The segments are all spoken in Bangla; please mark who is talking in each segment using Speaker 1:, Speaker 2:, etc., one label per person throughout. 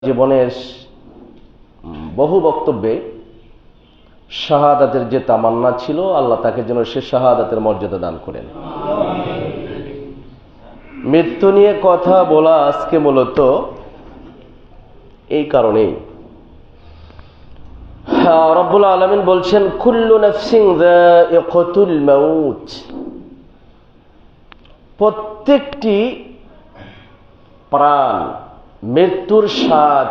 Speaker 1: জীবনের বহু বক্তব্যে শাহাদাতের যে তামান্না ছিল, আল্লাহ তাকে যেন সে শাহাদাতের মর্যাদা দান করেন। মৃত্যু নিয়ে কথা বলা আজকে মূলত এই কারণেই, রব্বুল আলামিন বলছেন কুল্লু নাফসিন যায়িকাতুল মাউত, প্রত্যেকটি প্রাণ মৃত্যুর স্বাদ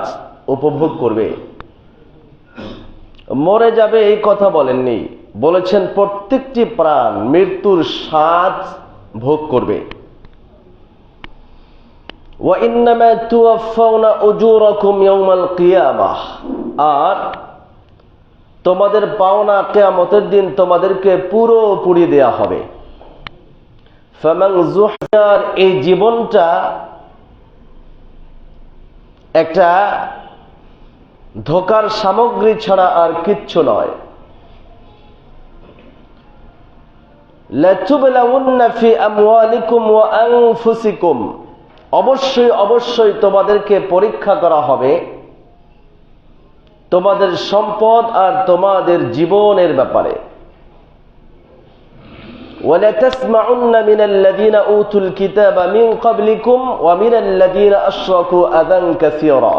Speaker 1: উপভোগ করবে। মরে যাবে এই কথা বলেননি, বলেছেন প্রত্যেকটি প্রাণ মৃত্যুর স্বাদ ভোগ করবে। ওয়া ইন্নামা তুওয়াফাউনা উজুরাকুম ইয়াউমাল কিয়ামাহ, আর তোমাদের পাওনা কিয়ামতের দিন তোমাদেরকে পুরোপুরি দেয়া হবে। ফামান যুহজার, এই জীবনটা একটা ধোকার সামগ্রী ছাড়া আর কিচ্ছু নয়। লাতুবলাউন্না ফি আমওয়ালিকুম ওয়া আনফুসিকুম, অবশ্যই অবশ্যই তোমাদেরকে পরীক্ষা করা হবে তোমাদের সম্পদ আর তোমাদের জীবনের ব্যাপারে। ওয়ালা তাসমাউন্না মিনাল্লাযীনা উতুল কিতাবা মিন ক্বাবলিকুম ওয়া মিনাল্লাযীনা আশরাকু আযান কাসীরা,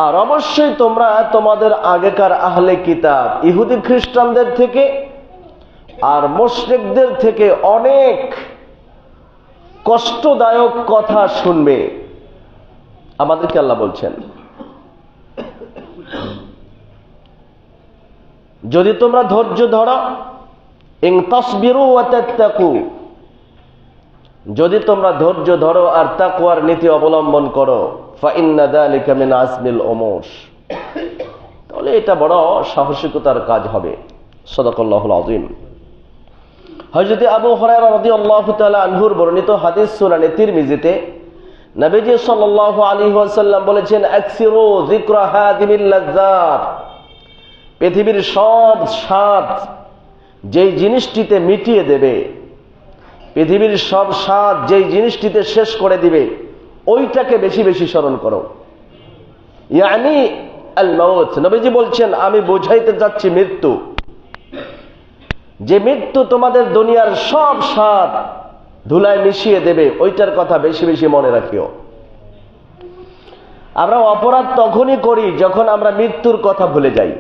Speaker 1: আর অবশ্যই তোমরা তোমাদের আগেকার আহলে কিতাব ইহুদি খ্রিস্টানদের থেকে আর মুশরিকদের থেকে অনেক কষ্টদায়ক কথা শুনবে। আমাদেরকে আল্লাহ বলছেন যদি তোমরা ধৈর্য ধরো, ইন তাসবিরু ওয়া তাত্তাকু, যদি তোমরা ধৈর্য ধরো আর তাকওয়ার নীতি অবলম্বন করো, ফা ইন্না যালিকা মিন আসমিল উমুর, তাহলে এটা বড় সাহসিকতার কাজ হবে। সাদাকাল্লাহুল আযীম। হযরত আবু হুরায়রা রাদিয়াল্লাহু তাআলা আনহুর বর্ণিত হাদিস সুনানে তিরমিজিতে নবীজি সাল্লাল্লাহু আলাইহি ওয়াসাল্লাম বলেছেন, আকসিরু যিকরা হাদিমিল লাযযাত, পৃথিবীর সব স্বাদ যেই জিনিসটিতে মিটিয়ে দেবে, পৃথিবীর সব স্বাদ যেই জিনিসটিতে শেষ করে দিবে, ওইটাকে বেশি বেশি স্মরণ করো। ইয়ানি আল মাউত, নবীজি বলছেন আমি বোঝাইতে যাচ্ছি মৃত্যু, যে মৃত্যু তোমাদের দুনিয়ার সব স্বাদ ধুলায় মিশিয়ে দেবে, ওইটার কথা বেশি বেশি মনে রাখিও। আমরা অপরাধ তখনই করি যখন আমরা মৃত্যুর কথা ভুলে যাই।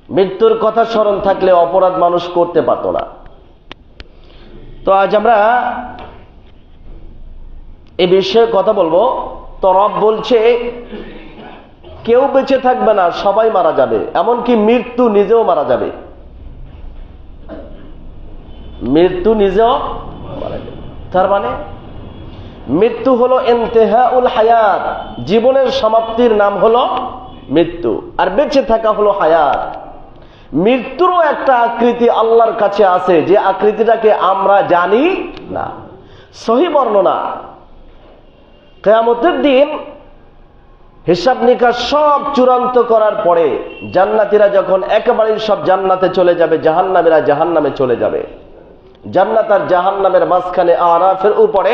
Speaker 1: মৃত্যুর কথা স্মরণ থাকলে অপরাধ মানুষ করতে পারত না। তো আজ আমরা এই বিষয়ে কথা বলবো। তো রব বলছে কেউ বেঁচে থাকবে না, সবাই মারা যাবে, এমনকি মৃত্যু নিজেও মারা যাবে। মৃত্যু নিজেও মারা যাবে, তার মানে মৃত্যু হলো ইন্তেহাউল হায়াত, জীবনের সমাপ্তির নাম হলো মৃত্যু, আর বেঁচে থাকা হলো হায়াত। মৃত্যুরও একটা আকৃতি আল্লাহর কাছে আছে, যে আকৃতিটাকে আমরা জানি না। সহিহ বর্ণনা, কিয়ামতের দিন হিসাব নিকাশ সব চূড়ান্ত করার পরে জান্নাতীরা যখন একেবারে সব জান্নাতে চলে যাবে, জাহান্নামীরা জাহান্নামে চলে যাবে, জান্নাত আর জাহান্নামের মাঝখানে আরাফের উপরে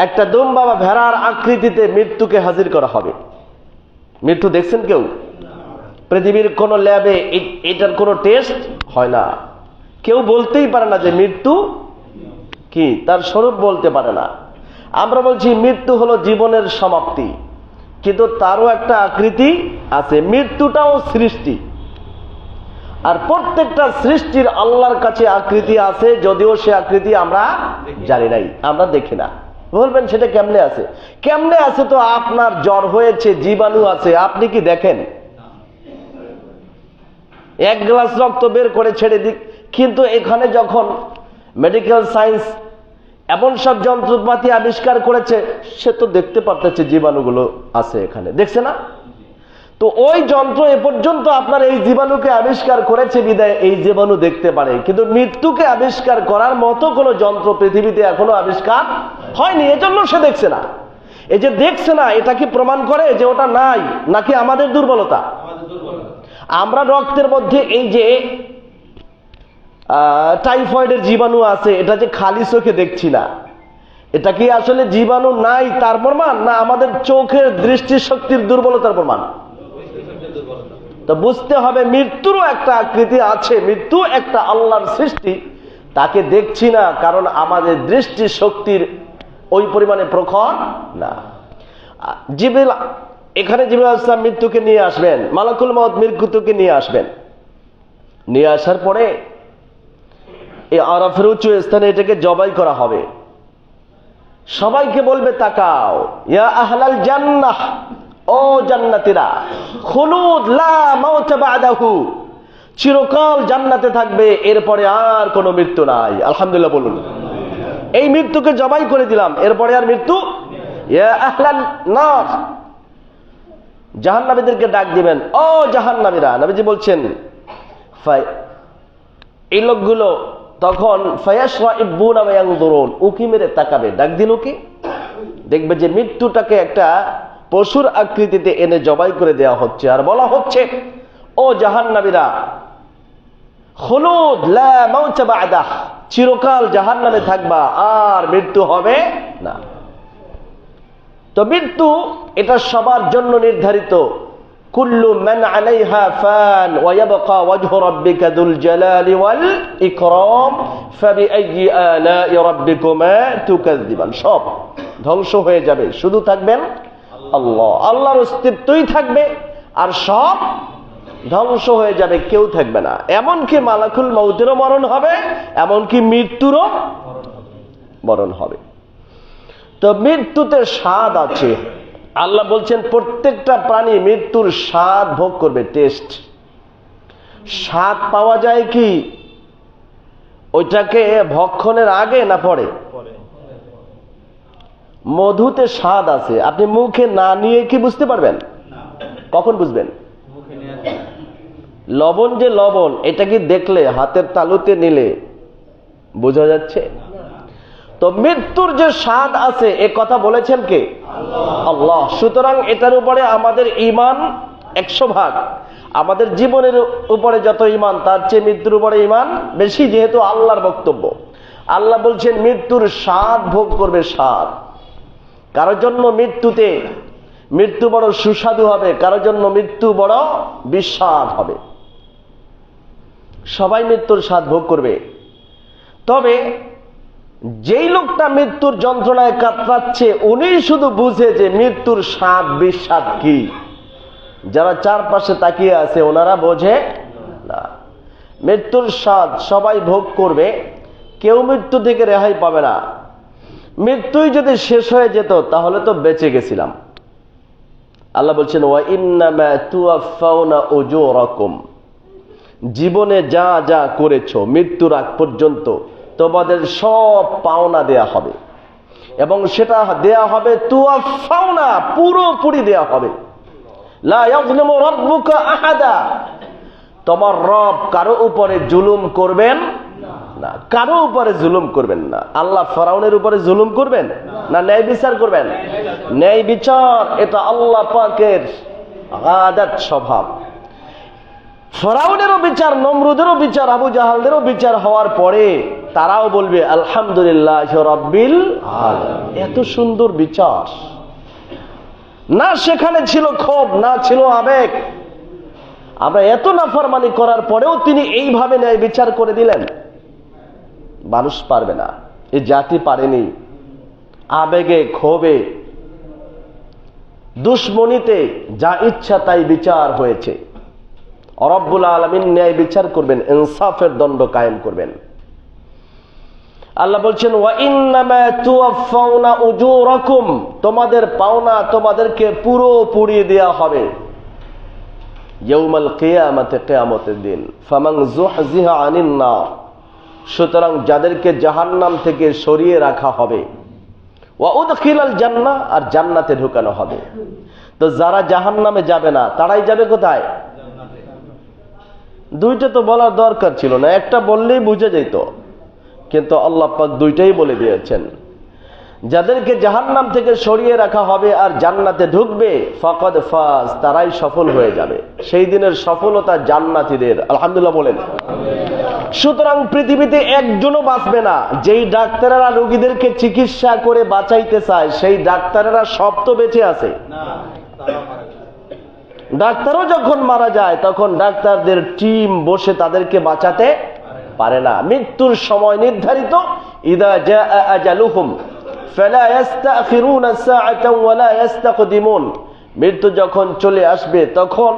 Speaker 1: একটা দুম্বা বা ভেড়ার আকৃতিতে মৃত্যুকে হাজির করা হবে। মৃত্যু দেখছেন কেউ? পৃথিবীর কোন ল্যাবে এটার কোনো টেস্ট হয় না, কেউ বলতেই পারে না যে মৃত্যু কি, তার স্বরূপ বলতে পারে না। আমরা বলছি মৃত্যু হলো জীবনের সমাপ্তি, কিন্তু তারও একটা আকৃতি আছে। মৃত্যুটাও সৃষ্টি, আর প্রত্যেকটা সৃষ্টির আল্লাহর কাছে আকৃতি আছে, যদিও সে আকৃতি আমরা জানি নাই, আমরা দেখি না। বলবেন সেটা কেমনে আছে? কেমনে আছে? তো আপনার জ্বর হয়েছে, জীবাণু আছে, আপনি কি দেখেন? এক গ্লাস রক্ত বের করে ছেড়ে দিক, কিন্তু এখানে যখন মেডিকেল সায়েন্স এমন সব যন্ত্রপাতি আবিষ্কার করেছে, সে তো দেখতে পারতেছে জীবাণুগুলো আছে এখানে, দেখছে না? তো ওই যন্ত্র এ পর্যন্ত আপনার এই জীবাণুকে আবিষ্কার করেছে বিদায় এই জীবাণু দেখতে পারে, কিন্তু মৃত্যুকে আবিষ্কার করার মতো কোনো যন্ত্র পৃথিবীতে এখনো আবিষ্কার হয়নি, এজন্য সে দেখছে না। এই যে দেখছে না, এটা কি প্রমাণ করে যে ওটা নাই, নাকি আমাদের দুর্বলতা? আমরা রক্তের মধ্যে এই যে টাইফয়েডের জীবাণু আছে, এটা যে খালি চোখে দেখছি না, এটা কি আসলে জীবাণু নাই তার প্রমাণ, না আমাদের চোখের দৃষ্টিশক্তির দুর্বলতার প্রমাণ? তো বুঝতে হবে মৃত্যুরও একটা আকৃতি আছে, মৃত্যু একটা আল্লাহর সৃষ্টি, তাকে দেখছি না কারণ আমাদের দৃষ্টিশক্তির ওই পরিমাণে প্রখর না। জিবরিল, এখানে জিবরিল আলাইহিস সালাম মৃত্যুকে নিয়ে আসবেন, মালাকুল মউত মৃত্যুকে নিয়ে আসবেন। নিয়ে আসার পরে এই আরাফের উঁচু স্থানে এটাকে জবাই করা হবে। সবাইকে বলবে তাকাও, ইয়া আহলাল জান্নাহ, ও জান্নাতীরা, খুলুদ লা মাউত বাদাহু, চিরকাল জান্নাতে থাকবে, এরপরে আর কোনো মৃত্যু নাই। আলহামদুলিল্লাহ বলুন। এই মৃত্যুকে জবাই করে দিলাম, এরপরে আর মৃত্যু। ইয়া আহলান নার, জাহান্নামীদেরকে ডাক দিবেন, ও জাহান্নামীরা। নবীজি বলছেন এই লোকগুলো তখন ফায়াশরাইবুনা ওয়া ইয়ানজুরুন, উকি মেরে তাকাবে। ডাক দিল কি? দেখবে যে মৃত্যুটাকে একটা পশুর আকৃতিতে এনে জবাই করে দেওয়া হচ্ছে, আর বলা হচ্ছে, ও জাহান্নামীরা, খুলুদ লা মাউত বাদাহ, চিরকাল জাহান্নামে থাকবা, আর মৃত্যু হবে না। তো মৃত্যু এটা সবার জন্য নির্ধারিত। কুল্লু মান আলাইহা ফান ওয়া ইয়াবকা ওয়াজহু রাব্বিকা যুল জালালি ওয়াল ইকরাম ফাবিআইয়ি আলাই রাব্বিকুমা তুকাযযিবান। সব ধ্বংস হয়ে যাবে, শুধু থাকবেন আল্লাহ। আল্লাহর অস্তিত্বই থাকবে, আর সব ধ্বংস হয়ে যাবে, কেউ থাকবে না। এমনকি মালাকুল মউতেরও মরণ হবে, এমনকি মৃত্যুরও মরণ হবে। তো মৃত্যুতে স্বাদ আছে। আল্লাহ বলছেন প্রত্যেকটা প্রাণী মৃত্যুর স্বাদ ভোগ করবে, টেস্ট। স্বাদ পাওয়া যায় কি ওইটাকে ভক্ষণের আগে না পরে? মধুতে স্বাদ আছে, আপনি মুখে না নিয়ে কি বুঝতে পারবেন? কখন বুঝবেন? লবণ যে লবণ, এটা কি দেখলে, হাতের তালুতে নিলে বোঝা যাচ্ছে? তো মৃত্যুর যে স্বাদ আছে এ কথা বলেছেন কে? আল্লাহ। সুতরাং এটার উপরে আমাদের ঈমান 100%। আমাদের জীবনের উপরে যত ঈমান, তার চেয়ে মৃত্যুর উপরে ঈমান বেশি, যেহেতু আল্লাহর বক্তব্য। আল্লাহ বলছেন মৃত্যুর স্বাদ ভোগ করবে, স্বাদ। কারোর জন্য মৃত্যু বড় সুস্বাদু হবে, কারোর জন্য মৃত্যু বড় বিস্বাদ হবে। সবাই মৃত্যুর স্বাদ ভোগ করবে। তবে যেই লোকটা মৃত্যুর যন্ত্রণায় কাতরাচ্ছে, উনি শুধু বুঝে যে মৃত্যুর স্বাদ বিস্বাদ কি। যারা চারপাশে তাকিয়ে আছে ওনারা বোঝে না। মৃত্যুর স্বাদ সবাই ভোগ করবে, কেউ মৃত্যু থেকে রেহাই পাবে না। মৃত্যুই যদি শেষ হয়ে যেত তাহলে তো বেঁচে গেছিলাম। আল্লাহ বলছেন, ওয়া ইন্নামা তুওয়াফাউনা উজুরাকুম, জীবনে যা যা করেছো মৃত্যুর আগ পর্যন্ত তোমাদের সব পাওনা দেয়া হবে, এবং সেটা দেয়া হবে তুওয়াফাউনা, পুরোপুরি দেয়া হবে। লা ইয়াযলিমু রাব্বুকা আহাদা, তোমার রব কারো উপরে জুলুম করবেন না, কারো উপরে জুলুম করবেন না। আল্লাহ ফেরাউনের উপরে জুলুম করবেন না, ন্যায় বিচার করবেন? ন্যায় বিচার এটা আল্লাহ পাকের আদাত, স্বভাব। ফেরাউনেরও বিচার, নমরুদেরও বিচার, আবু জাহালদেরও বিচার হওয়ার পরে তারাও বলবে আলহামদুলিল্লাহ রাব্বিল আলামিন। এত সুন্দর বিচার, না সেখানে ছিল ক্ষোভ, না ছিল আবেগ। আমরা এত নাফরমানি করার পরেও তিনি এইভাবে ন্যায় বিচার করে দিলেন। মানুষ পারবে না, এই জাতি পারেনি। আবেগে, ক্ষোভে, দুশ্মনীতে যা ইচ্ছা তাই বিচার হয়েছে। রব্বুল আলামিন ন্যায় বিচার করবেন, ইনসাফের দণ্ড কায়েম করবেন। আল্লাহ বলছেন, ওয়া ইন্নামা তুওয়াফাউনা উজুরাকুম, তোমাদের পাওনা তোমাদেরকে পুরোপুরি দেয়া হবে ইয়াউমাল কিয়ামাতে, কিয়ামতের দিন। ফামান যুহজিহা আনিন নার, সুতরাং যাদেরকে জাহান্নাম থেকে সরিয়ে রাখা হবে, ওয়া উদখিলাল জান্নাহ, আর জান্নাতে ঢোকানো হবে। তো যারা জাহান্নামে যাবে না তারাই যাবে কোথায়? দুইটা তো বলার দরকার ছিল না, একটা বললেই বুঝে যেত, কিন্তু আল্লাহ পাক দুইটাই বলে দিয়েছেন। যাদেরকে জাহান্নাম থেকে সরিয়ে রাখা হবে আর জান্নাতে ঢুকবে, ফাকাদ ফাজ, তারাই সফল হয়ে যাবে। সেই দিনের সফলতা জান্নাতীদের। আলহামদুলিল্লাহ বলেন। সুতরাং পৃথিবীতে একজনও বাঁচবে না। যেই ডাক্তারেরা রোগীদেরকে চিকিৎসা করে বাঁচাইতে চায় সেই ডাক্তারেরা সব তো বেঁচে আছে। ডাক্তারও যখন মারা যায় তখন ডাক্তারদের টিম বসে তাদেরকে বাঁচাতে পারে না। মৃত্যুর সময় নির্ধারিত, ইদা জাআ আজালুহুম ফালা ইস্তাখিরুনা সাআতান ওয়ালা ইস্তাকদিমুন। মৃত্যু যখন চলে আসবে তখন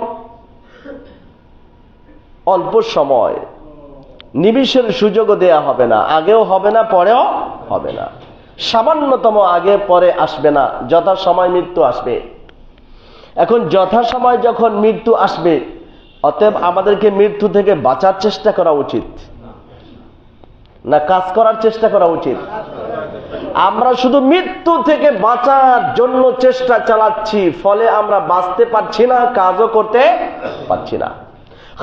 Speaker 1: অল্প সময়, নিমিষের সুযোগও দেয়া হবে না, আগেও হবে না পরেও হবে না, সামান্যতম আগে পরে আসবে না, যথাসময় মৃত্যু আসবে। এখন যথাসময় যখন মৃত্যু আসবে, অতএব আমাদেরকে মৃত্যু থেকে বাঁচার চেষ্টা করা উচিত না কাজ করার চেষ্টা করা উচিত? আমরা শুধু মৃত্যু থেকে বাঁচার জন্য চেষ্টা চালাচ্ছি, ফলে আমরা বাঁচতে পারছি না, কাজও করতে পারছি না।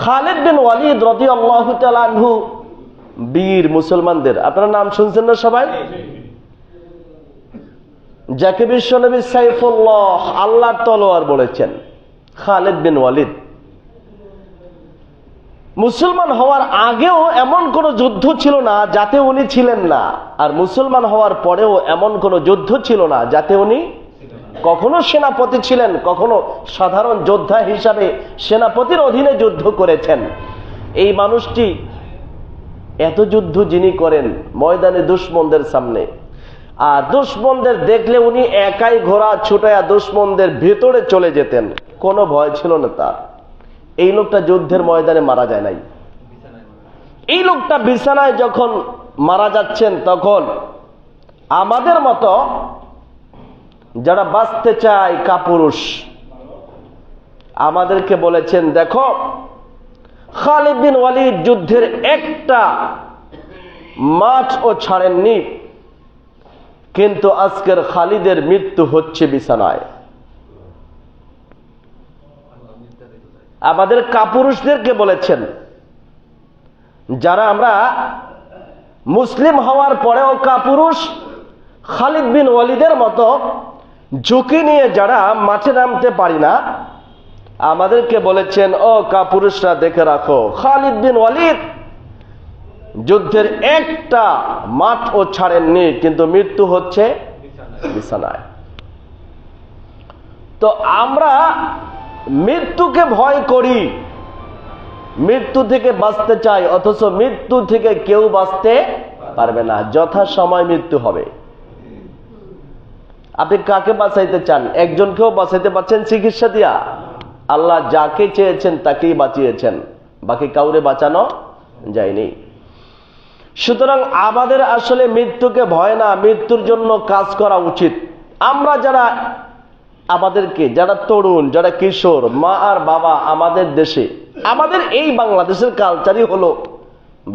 Speaker 1: খালিদ বিন ওয়ালিদ রাদিয়াল্লাহু তাআলা আনহু বীর মুসলমানদের, আপনারা নাম শুনছেন না সবাই? যাকে বিশ্বনবী সাইফুল্লাহ, আল্লাহর তলোয়ার বলেছেন, খালিদ বিন ওয়ালিদ। মুসলমান হওয়ার আগেও এমন কোন যুদ্ধ ছিল না যাতে উনি ছিলেন না, আর মুসলমান হওয়ার পরেও এমন কোন যুদ্ধ ছিল না যাতে উনি কখনো সেনাপতি ছিলেন, কখনো সাধারণ যোদ্ধা হিসাবে সেনাপতির অধীনে যুদ্ধ করেছেন। এই মানুষটি এত যুদ্ধ যিনি করেন ময়দানে দুশমনদের সামনে, আর দুশমনদের দেখলে উনি একাই ঘোড়া ছুটায়া দুশমনদের ভেতরে চলে যেতেন, কোনো ভয় ছিল না তার। এই লোকটা যুদ্ধের ময়দানে মারা যায় নাই। এই লোকটা বিছানায় যখন মারা যাচ্ছেন তখন আমাদের মতো যারা বাঁচতে চায় কাপুরুষ আমাদেরকে বলেছেন, দেখো খালিদ বিন ওয়ালিদ যুদ্ধের একটা মাঠও ছাড়েননি, কিন্তু আজকের খালিদের মৃত্যু হচ্ছে বিছানায়। আমাদের কাপুরুষদেরকে বলেছেন, যারা আমরা মুসলিম হওয়ার পরেও কাপুরুষ, খালিদ বিন ওয়ালিদের মতো ঝুঁকি নিয়ে যারা মাঠে নামতে পারি না, আমাদেরকে বলেছেন, ও কাপুরুষরা দেখে রাখো, খালিদ বিন ওয়ালিদ যুদ্ধের একটা মাঠও ছাড়েননি, কিন্তু মৃত্যু হচ্ছে বিছানায়। তো আমরা মৃত্যুকে ভয় করি, মৃত্যু থেকে বাঁচতে চাই, অথচ মৃত্যু থেকে কেউ বাঁচতে পারবে না। যথাসময় মৃত্যু হবে। আপনি কাকে বাঁচাইতে চান? একজনকেও বাঁচাইতে পারছেন চিকিৎসা দিয়া? আল্লাহ যাকে চেয়েছেন তাকেই বাঁচিয়েছেন, বাকি কাউরে বাঁচানো যায়নি। সুতরাং আমাদের আসলে মৃত্যুকে ভয় না, মৃত্যুর জন্য কাজ করা উচিত। আমরা যারা আমাদেরকে, যারা তরুণ, যারা কিশোর, মা আর বাবা আমাদের দেশে, আমাদের এই বাংলাদেশের কালচারই হলো,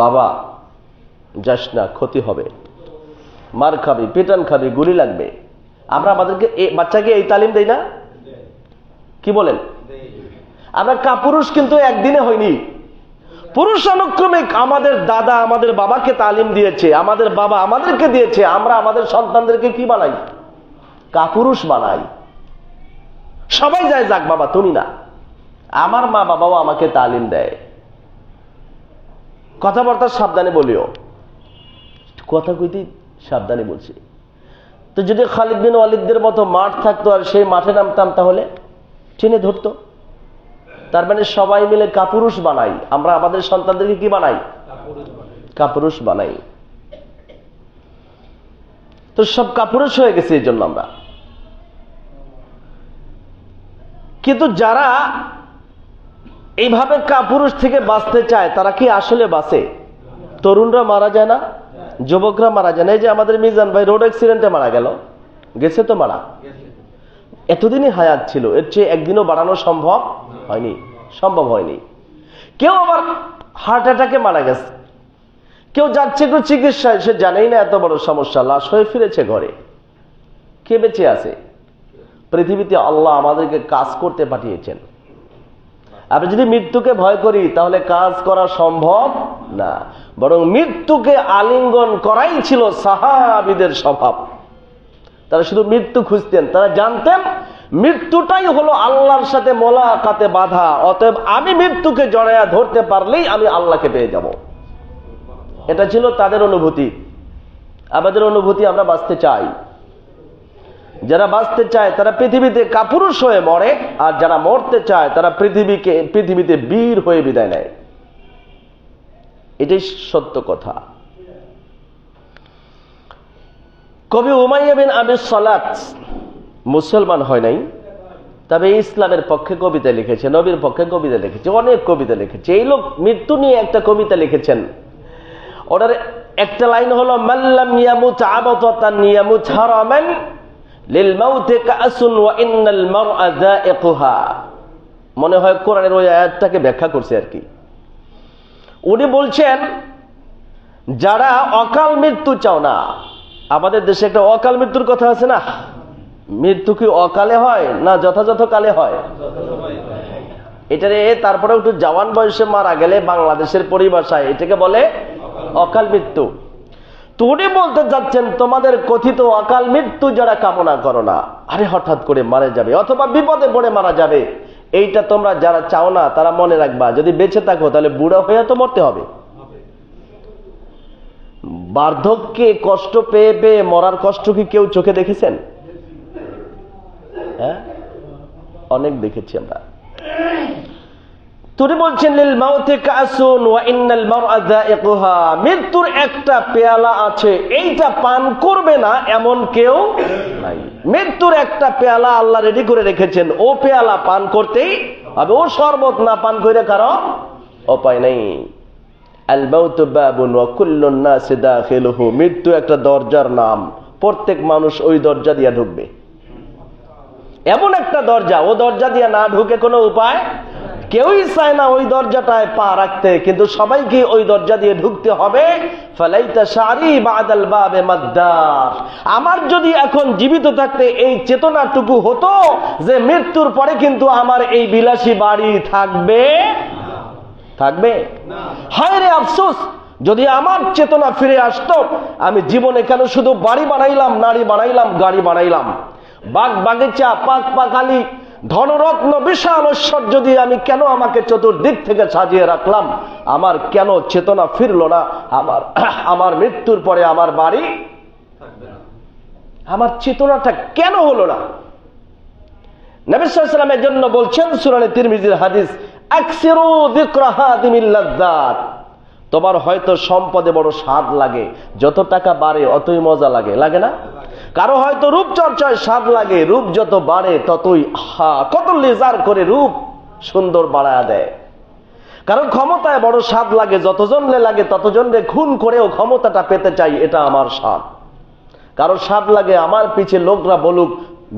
Speaker 1: বাবা যাস না, ক্ষতি হবে, মার খাবি, পেটান খাবি, গুলি লাগবে। আমরা আমাদেরকে বাচ্চাকে এই তালিম দেই না? কি বলেন? আমরা কাপুরুষ কিন্তু একদিনে হয়নি, পুরুষানুক্রমিক আমাদের দাদা আমাদের বাবাকে তালিম দিয়েছে, আমাদের বাবা আমাদেরকে দিয়েছে। আমরা আমাদের সন্তানদেরকে কি বানাই? কাপুরুষ বানাই। সবাই যায়, যাক বাবা তুমি না। আমার মা বাবাও আমাকে তালিম দেয়, কথাবার্তা সাবধানে বলিও, কথা কইতে সাবধানে বলছি। তো যদি খালিদ বিন ওয়ালিদের মতো মাঠ থাকতো আর সেই মাঠে নামতাম, তাহলে টেনে ধরতো। তার মানে সবাই মিলে কাপুরুষ বানাই। আমরা আমাদের সন্তানদেরকে কি বানাই? কাপুরুষ বানাই। তো সব কাপুরুষ হয়ে গেছে এই জন্য আমরা। কিন্তু যারা এইভাবে কাপুরুষ থেকে বাঁচতে চায় তারা কি আসলে বাঁচে? তরুণরা মারা যায় না, যুবকরা মারা যায় না। এই যে আমাদের মিজান ভাই রোড অ্যাক্সিডেন্টে মারা গেল, গেছে তো মারা, এতদিনই হায়াত ছিল, এর চেয়ে একদিনও বাড়ানো সম্ভব হয়নি। কেউ আবার হার্ট অ্যাটাকে মারা গেছে, কেউ যাচ্ছে একটু চিকিৎসায়, সে জানেই না এত বড় সমস্যা, লাশ হয়ে ফিরেছে ঘরে। কে বেঁচে আছে? পৃথিবীতে আল্লাহ আমাদেরকে কাজ করতে পাঠিয়েছেন। আমরা যদি মৃত্যুকে ভয় করি তাহলে কাজ করা সম্ভব না, বরং মৃত্যুকে আলিঙ্গন করাই ছিল সাহাবীদের স্বভাব। তারা শুধু মৃত্যু খুঁজতেন, তারা জানতেন মৃত্যুটাই হলো আল্লাহর সাথে মোলাকাতে বাধা, অতএব আমি মৃত্যুকে জড়ায়া ধরতে পারলেই আমি আল্লাহকে পেয়ে যাব। এটা ছিল তাদের অনুভূতি। আমাদের অনুভূতি, আমরা বাঁচতে চাই। যারা বাঁচতে চায় তারা পৃথিবীতে কাপুরুষ হয়ে মরে, আর যারা মরতে চায় তারা পৃথিবীতে বীর হয়ে বিদায় নেয়। এটাই সত্য কথা। কবি উমাইয়া বিন আবি সালাত মুসলমান হয় নাই, তবে ইসলামের পক্ষে কবিতা লিখেছে, নবীর পক্ষে কবিতা লিখেছে, অনেক কবিতা লিখেছে। এই লোক মৃত্যু নিয়ে একটা কবিতা লিখেছেন। ওটার একটা লাইন হলো, মাল্লাম ইয়ামুত আবাতান ইয়ামুত হারামান লিল মাউতি কাসুন ওয়া ইন্নাল মারআ যায়িকুহা। মনে হয় কোরআনের ওই আয়াতটাকে ব্যাখ্যা করছে আর কি। উনি বলছেন, যারা অকাল মৃত্যু চাও না, আমাদের দেশে একটা অকাল মৃত্যুর কথা আছে না? মৃত্যু কি অকালে হয় না যথাযথ কালে হয়? এটারে তারপরে একটু জওয়ান বয়সে মারা গেলে বাংলাদেশের পরিভাষায় এটাকে বলে অকাল মৃত্যু। তো উনি বলতে যাচ্ছেন, তোমাদের কথিত অকাল মৃত্যু যারা কামনা করো না, আরে হঠাৎ করে মারা যাবে অথবা বিপদে পড়ে মারা যাবে, এইটা তোমরা যারা চাও না তারা মনে রাখবা, যদি বেঁচে থাকো তাহলে বুড়া হয়ে তো মরতে হবে। বার্ধক্যে কষ্ট পেয়ে পেয়ে মরার কষ্ট কি কেউ চোখে দেখেছেন? হ্যাঁ, অনেক দেখেছি আমরা। তিনি বলছেন, লিল মাউতি কাসুন ওয়া ইন্নাল মারআ যায়িকুহা, মৃত্যুর একটা পেয়ালা আছে, এইটা পান করবে না এমন কেউ নাই। মৃত্যুর একটা পেয়ালা আল্লাহ রেডি করে রেখেছেন, ও পেয়ালা পান করতেই হবে, ও শরবত না পান করে কারো উপায় নেই। আল মাউতু বাবুন ওয়া কুল্লুন নাসি দাখিলুহু, মৃত্যু একটা দরজার নাম, প্রত্যেক মানুষ ওই দরজা দিয়ে ঢুকবে। এমন একটা দরজা, ও দরজা দিয়ে না ঢুকে কোনো উপায়, কেউই চায় না ওই দরজাটায় পা রাখতে, কিন্তু সবাইকে ওই দরজা দিয়ে ঢুকতে হবে। ফালাইতা শারি বাদাল বাবে মাদ্দার, আমার যদি এখন জীবিত থাকতে এই চেতনাটুকু হতো যে মৃত্যুর পরে কিন্তু আমার এই বিলাসী বাড়ি থাকবে না। হায় রে আফসোস, যদি আমার চেতনা ফিরে আসতো, আমি জীবনে কেন শুধু বাড়ি বানাইলাম, নারী বানাইলাম, গাড়ি বানাইলাম, বাগ বাগিচা, পাক পাকালি, ধনরত্ন, বিশাল ঐশ্বর্য দিয়ে আমি কেন আমাকে চতুর্দিক থেকে সাজিয়ে রাখলাম, আমার কেন চেতনা ফিরল না? আমার মৃত্যুর পরে আমার বাড়ি থাকবে না, আমার চেতনাটা কেন হলো না? নবী সাল্লাল্লাহু আলাইহি ওয়াসাল্লাম এর জন্য বলছেন, সুনানে তিরমিজির হাদিস, আকসিরু যিকরা হাদিমিল লাযযাত, তোমার হয়তো সম্পদে বড় স্বাদ লাগে, যত টাকা বাড়ে অতই মজা লাগে, লাগে না? কারো হয়তো রূপচর্চায় স্বাদ লাগে, রূপ যত বাড়ে ততই কত লেজার করে রূপ সুন্দর বাড়ায় দেয়। কারো ক্ষমতায় বড় স্বাদ লাগে, যতজনলে লাগে ততজনলে খুন করেও ক্ষমতাটা পেতে চাই, এটা আমার স্বাদ। কারো স্বাদ লাগে আমার পিছে লোকরা বলুক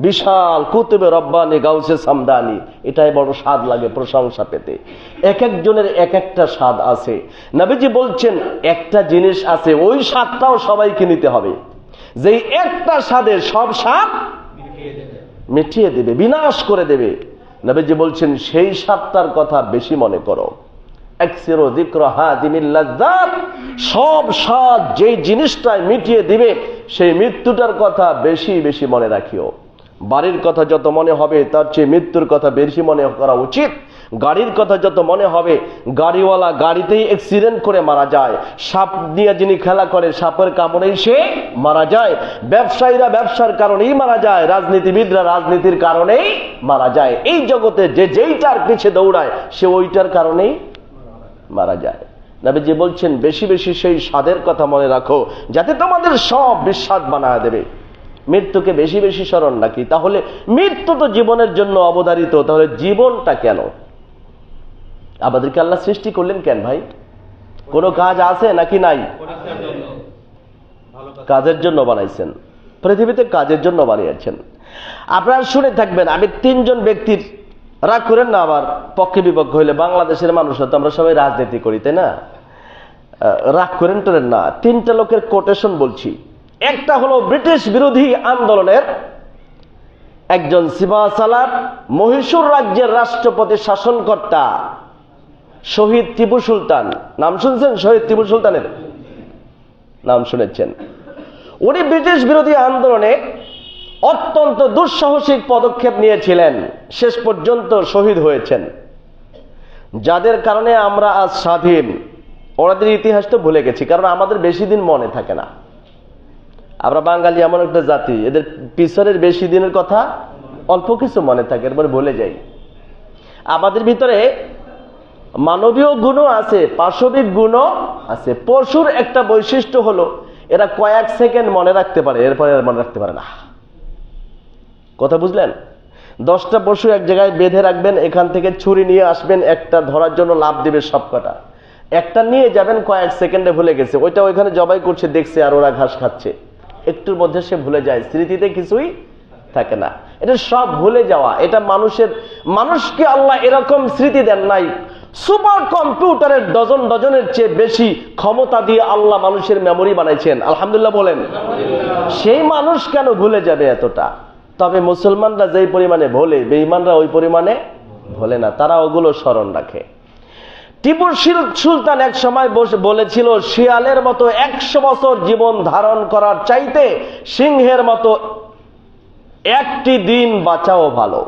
Speaker 1: বিশাল কুতুবে রব্বানি গাউসে সামদানি, এটাই বড় স্বাদ লাগে প্রশংসা পেতে। এক একজনের এক একটা স্বাদ আছে। নবীজি বলছেন, একটা জিনিস আছে, ওই স্বাদটাও সবাইকে নিতে হবে, যে একটা স্বাদের সব স্বাদ মিটিয়ে দেবে, বিনাশ করে দেবে। নবীজি বলছেন, সেই স্বাদটার কথা বেশি মনে করো। আকসিরু যিকরা হাদিমিল লাযযাত, সব স্বাদ যেই জিনিসটাই মিটিয়ে দিবে, সেই মৃত্যুটার কথা বেশি বেশি মনে রাখিও। বাড়ির কথা যত মনে হবে তার চেয়ে মৃত্যুর কথা বেশি মনে করা উচিত। গাড়ির কথা যত মনে হবে, গাড়িওয়ালা গাড়িতেই অ্যাক্সিডেন্ট করে মারা যায়, সাপ নিয়ে যিনি খেলা করে সাপের কামড়েই সে মারা যায়, ব্যবসায়ীরা ব্যবসার কারণেই মারা যায়, রাজনীতিবিদরা রাজনীতির কারণেই মারা যায়, এই জগতে যে যেইটার পিছে দৌড়ায় সে ওইটার কারণেই মারা যায়। নবীজি বলছেন, বেশি বেশি সেই স্বাদের কথা মনে রাখো, যাতে তোমাদের সব বিস্বাদ বানায় দেবে। মৃত্যুকে বেশি বেশি স্মরণ রাখি। তাহলে মৃত্যু তো জীবনের জন্য অবধারিত, তাহলে জীবনটা কেন? আমাদেরকে আল্লাহ সৃষ্টি করলেন কেন ভাই? কোনো কাজ আছে নাকি নাই? কাজের জন্য বানাইছেন, পৃথিবীতে কাজের জন্য বানিয়েছেন। আপনারা শুনে থাকবেন, আমি তিনজন ব্যক্তির, রাগ করেন না আমার পক্ষে বিপক্ষ হইলে, বাংলাদেশের মানুষ তো আমরা সবাই রাজনীতি করি, তাই না? রাগ করেন টরেন না, তিনটা লোকের কোটেশন বলছি। একটা হলো ব্রিটিশ বিরোধী আন্দোলনের একজন সিপাহসালার মহীশূর রাজ্যের রাষ্ট্রপতি শাসনকর্তা শহীদ টিপু সুলতান। নাম শুনছেন? শহীদ টিপু সুলতানের নাম শুনেছেন? উনি ব্রিটিশ বিরোধী আন্দোলনে অত্যন্ত দুঃসাহসিক পদক্ষেপ নিয়েছিলেন, শেষ পর্যন্ত শহীদ হয়েছেন। যাদের কারণে আমরা আজ স্বাধীন, ওনাদের ইতিহাস তো ভুলে গেছি, কারণ আমাদের বেশি দিন মনে থাকে না। আমরা বাঙালি এমন একটা জাতি, এদের পিছনের বেশি দিনের কথা অল্প কিছু মনে থাকে, এরপরে ভুলে যাই। আমাদের ভিতরে মানবীয় গুণও আছে, পাশবিক গুণও আছে। পশুর একটা বৈশিষ্ট্য হলো এরা কয়েক সেকেন্ড মনে রাখতে পারে, এরপরে মনে রাখতে পারে না। কথা বুঝলেন? 10টা পশু এক জায়গায় বেঁধে রাখবেন, এখান থেকে ছুরি নিয়ে আসবেন, একটা ধরার জন্য লাভ দিবে সবকটা, একটা নিয়ে যাবেন, কয়েক সেকেন্ডে ভুলে গেছে, ওইটা ওইখানে জবাই করছে দেখছে, আর ওরা ঘাস খাচ্ছে, একটুর মধ্যে সে ভুলে যায়, স্মৃতিতে কিছুই থাকে না। এটা সব ভুলে যাওয়া। এটা মানুষকে আল্লাহ এরকম স্মৃতি দেন নাই। সুপার কম্পিউটারের ডজনের চেয়ে বেশি ক্ষমতা দিয়ে আল্লাহ মানুষের মেমোরি বানাইছেন, আলহামদুলিল্লাহ বলেন। সেই মানুষ কেন ভুলে যাবে এতটা? তবে মুসলমানরা যেই পরিমাণে ভোলে, বেঈমানরা ওই পরিমাণে ভোলে না, তারা ওগুলো স্মরণ রাখে। টিপু সুলতান এক সময় বলেছিল, শিয়ালের মতো 100 বছর জীবন ধারণ করার চাইতে সিংহের মতো একটি দিন বাঁচাও ভালো।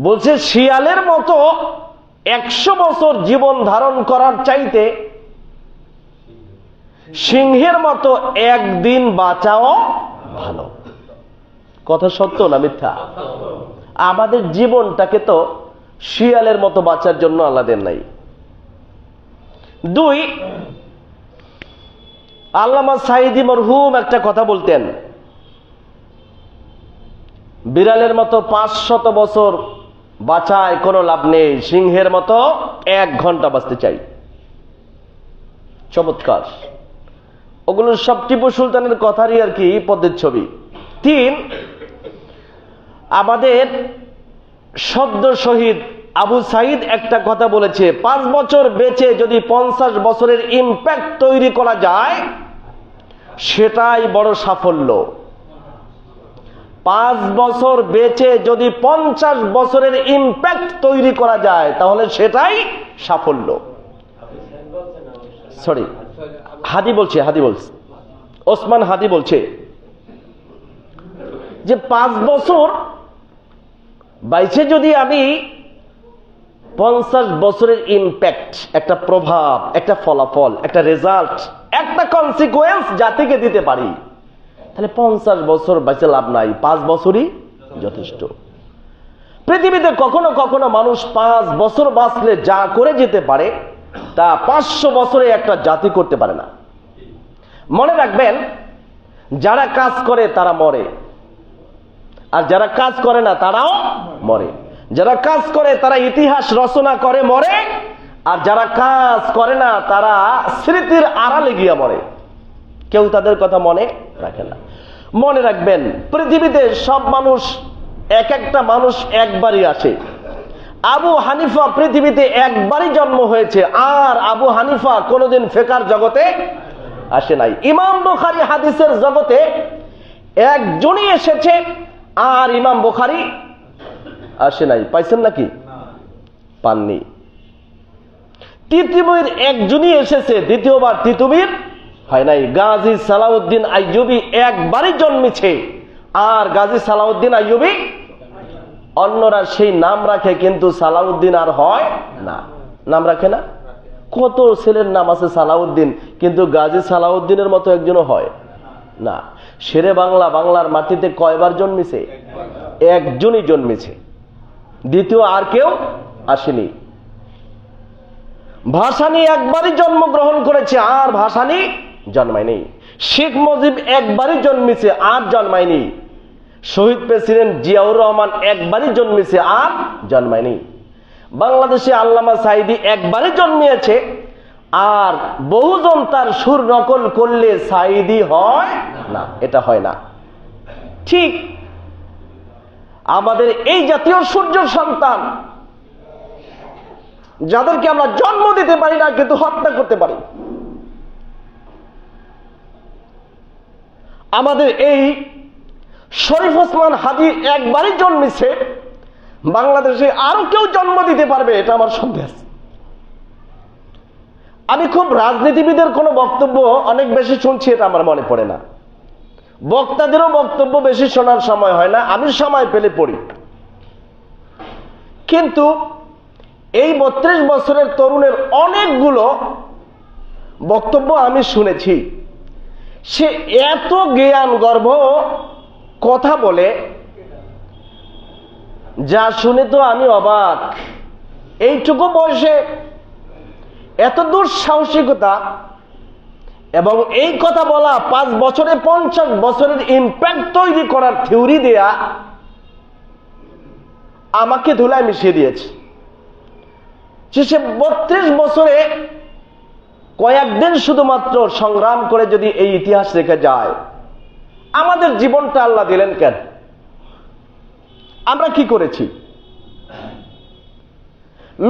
Speaker 1: বলছে শিয়ালের মতো 100 বছর জীবন ধারণ করার চাইতে সিংহের মতো একদিন বাঁচাও ভালো। কথা সত্য না মিথ্যা? আমাদের জীবনটাকে তো শিয়ালের মতো বাঁচার জন্য আল্লাহ দেন নাই। 2, আল্লামা সাঈদী মরহুম একটা কথা বলতেন, বিড়ালের মতো 500 বছর বাঁচায় কোনো লাভ নেই, সিংহের মতো 1 ঘন্টা বাঁচতে চাই। চমৎকার। ওগুলো সব টিপু সুলতানের কথারই আর কি প্রতিচ্ছবি। 3, আমাদের সদ্য শহীদ আবু সাঈদ একটা কথা বলেছে, 5 বছর বেঁচে যদি 50 বছরের ইম্প্যাক্ট তৈরি করা যায় সেটাই বড় সাফল্য। 5 বছর বেঁচে যদি 50 বছরের ইম্প্যাক্ট তৈরি করা যায় তাহলে সেটাই সাফল্য। সরি, হাদি বলছে ওসমান হাদি বলছে যে 5 বছর বাইচে যদি আমি 50 বছরের ইম্প্যাক্ট, একটা প্রভাব, একটা ফলাফল, একটা রেজাল্ট, একটা কনসিকুয়েন্স জাতিকে দিতে পারি, তাহলে 50 বছর বাইচে লাভ নাই, 5 বছরই যথেষ্ট। পৃথিবীতে কখনো কখনো মানুষ 5 বছর বাঁচলে যা করে যেতে পারে তা 500 বছরে একটা জাতি করতে পারে না। মনে রাখবেন, যারা কাজ করে তারা মরে, আর যারা কাজ করে না তারাও মরে। যারা কাজ করে তারা ইতিহাস রচনা করে মরে, আর যারা কাজ করে না তারা স্মৃতির আড়ালে গিয়ে মরে, কেউ তাদের কথা মনে রাখে না। মনে রাখবেন, পৃথিবীতে সব মানুষ, একটা মানুষ একবারই আসে। আবু হানিফা পৃথিবীতে একবারই জন্ম হয়েছে, আর আবু হানিফা কোনোদিন ফিকহের জগতে আসে নাই। ইমাম বুখারী হাদিসের জগতে একজনই এসেছে, আর ইমাম বুখারী আসে নাই। পাইছেন নাকি? পাননি। তিতুমির একজনই এসেছে, দ্বিতীয়বার তিতুমির হয় নাই। গাজী সালাউদ্দিন আইয়ুবী একবারই জন্মেছে, আর গাজী সালাউদ্দিন আইয়ুবী, অন্যরা সেই নাম রাখে কিন্তু সালাউদ্দিন আর হয় না। নাম রাখে না? কত ছেলের নাম আছে সালাউদ্দিন, কিন্তু গাজী সালাউদ্দিনের মতো একজনও হয় না। শেরে বাংলা, বাংলার মাটিতে কয়বার জন্মেছে? একজনই জন্মেছে, দ্বিতীয় আর কেউ আসেনি। ভাসানী একবারই জন্মগ্রহণ করেছে, আর ভাসানী জন্মায়নি। শেখ মুজিব একবারই জন্মেছে, আর জন্মায়নি। শহীদ প্রেসিডেন্ট জিয়াউর রহমান একবারই জন্মেছে, আর জন্মায়নি। বাংলাদেশে আল্লামা সাঈদী একবারই জন্মিয়েছে, আর বহুজন তার সুর নকল করলে সাঈদী হয় না, এটা হয় না। ঠিক আমাদের এই জাতীয় সূর্য সন্তান, যাদেরকে আমরা জন্ম দিতে পারি না কিন্তু হত্যা করতে পারি, আমাদের এই শরীফ ওসমান হাদি একবারই জন্মেছে, বাংলাদেশে আরো কেউ জন্ম দিতে পারবে এটা আমার সন্দেহ আছে। আমি খুব রাজনীতিবিদের কোনো বক্তব্য অনেক বেশি শুনছি, এটা আমার মনে পড়ে না। বক্তাদেরও বক্তব্য বেশি শোনার সময় হয় না, আমি সময় পেলে পড়ি। কিন্তু এই 32 বছরের তরুণের অনেকগুলো বক্তব্য আমি শুনেছি। সে এত জ্ঞান গর্ভ কথা বলে, যা শুনে তো আমি অবাক। এইটুকু বয়সে এত দুঃসাহসিকতা, এবং এই কথা বলা 5 বছরে 50 বছরের ইম্প্যাক্ট তৈরি করার থিওরি দেয়া আমাকে ধুলায় মিশিয়ে দিয়েছে। সে 32 বছরে কয়েকদিন শুধুমাত্র সংগ্রাম করে যদি এই ইতিহাস রেখে যায়, আমাদের জীবনটা আল্লাহ দিলেন কেন? আমরা কি করেছি?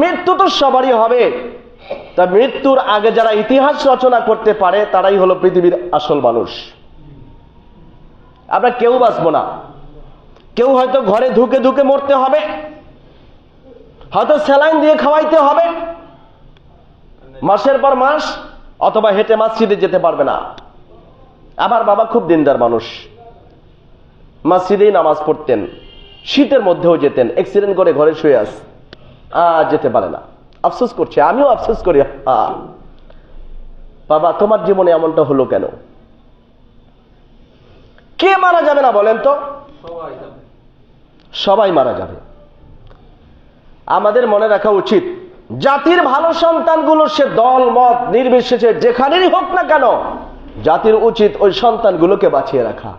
Speaker 1: মৃত্যু তো সবারই হবে, তা মৃত্যুর আগে যারা ইতিহাস রচনা করতে পারে তারাই হলো পৃথিবীর আসল মানুষ। আমরা কেউ বাঁচবো না। কেউ হয়তো ঘরে ধুকে ধুকে মরতে হবে, হয়তো স্যালাইন দিয়ে খাওয়াইতে হবে মাসের পর মাস, অথবা হেঁটে মসজিদে যেতে পারবে না। আমার বাবা খুব দিনদার মানুষ, মসজিদেই নামাজ পড়তেন, শীতের মধ্যেও যেতেন, অ্যাক্সিডেন্ট করে ঘরে শুয়ে আস, যেতে পারে না। আফসোস করছে, আমিও আফসোস করি, বাবা তোমার জীবনে এমনটা হলো কেন? কে মারা যাবে না বলেন তো? সবাই মারা যাবে। আমাদের মনে রাখা উচিত, জাতির ভালো সন্তানগুলো সে দল মত নির্বিশেষে যেখানেই হোক না কেন, জাতির উচিত ওই সন্তানগুলোকে বাঁচিয়ে রাখা,